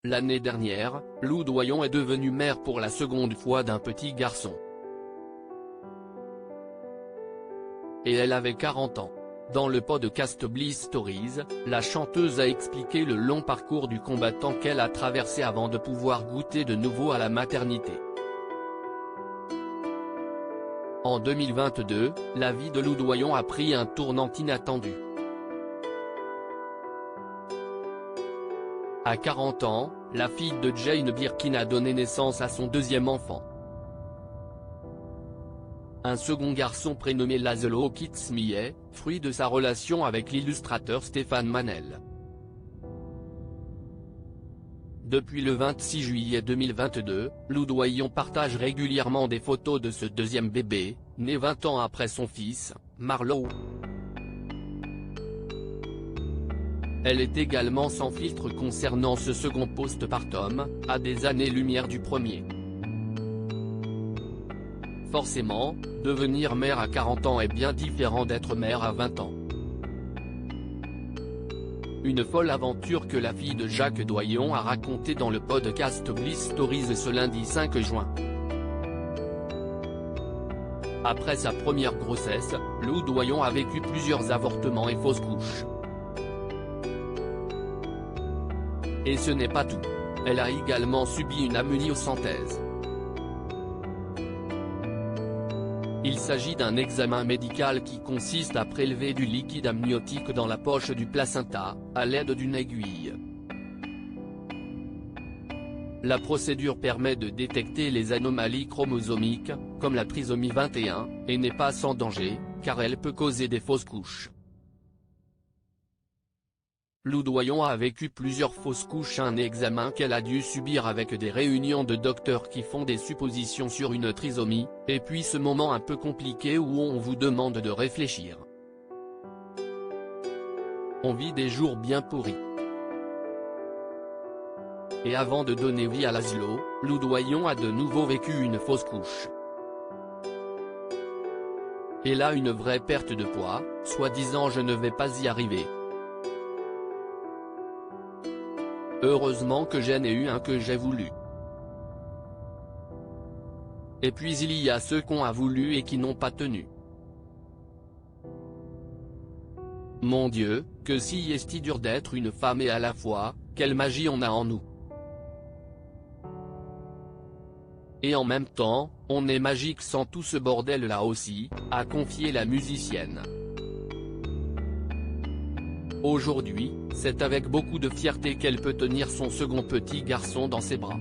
L'année dernière, Lou Doyon est devenue mère pour la seconde fois d'un petit garçon. Et elle avait 40 ans. Dans le podcast Bliss Stories, la chanteuse a expliqué le long parcours du combattant qu'elle a traversé avant de pouvoir goûter de nouveau à la maternité. En 2022, la vie de Lou Doyon a pris un tournant inattendu. À 40 ans, la fille de Jane Birkin a donné naissance à son deuxième enfant. Un second garçon prénommé Laszlo Kitsmije, fruit de sa relation avec l'illustrateur Stéphane Manel. Depuis le 26 juillet 2022, Lou Doyon partage régulièrement des photos de ce deuxième bébé, né 20 ans après son fils, Marlo. Elle est également sans filtre concernant ce second postpartum, à des années-lumière du premier. Forcément, devenir mère à 40 ans est bien différent d'être mère à 20 ans. Une folle aventure que la fille de Jacques Doyon a racontée dans le podcast Bliss Stories ce lundi 5 juin. Après sa première grossesse, Lou Doyon a vécu plusieurs avortements et fausses couches. Et ce n'est pas tout. Elle a également subi une amniocentèse. Il s'agit d'un examen médical qui consiste à prélever du liquide amniotique dans la poche du placenta, à l'aide d'une aiguille. La procédure permet de détecter les anomalies chromosomiques, comme la trisomie 21, et n'est pas sans danger, car elle peut causer des fausses couches. Lou Doyon a vécu plusieurs fausses couches, un examen qu'elle a dû subir avec des réunions de docteurs qui font des suppositions sur une trisomie, et puis ce moment un peu compliqué où on vous demande de réfléchir. On vit des jours bien pourris. Et avant de donner vie à Laszlo, Lou Doyon a de nouveau vécu une fausse couche. Et là une vraie perte de poids, soi-disant je ne vais pas y arriver. Heureusement que j'en ai eu un que j'ai voulu. Et puis il y a ceux qu'on a voulu et qui n'ont pas tenu. Mon Dieu, que si est dur d'être une femme et à la fois, quelle magie on a en nous. Et en même temps, on est magique sans tout ce bordel là aussi, a confié la musicienne. Aujourd'hui, c'est avec beaucoup de fierté qu'elle peut tenir son second petit garçon dans ses bras.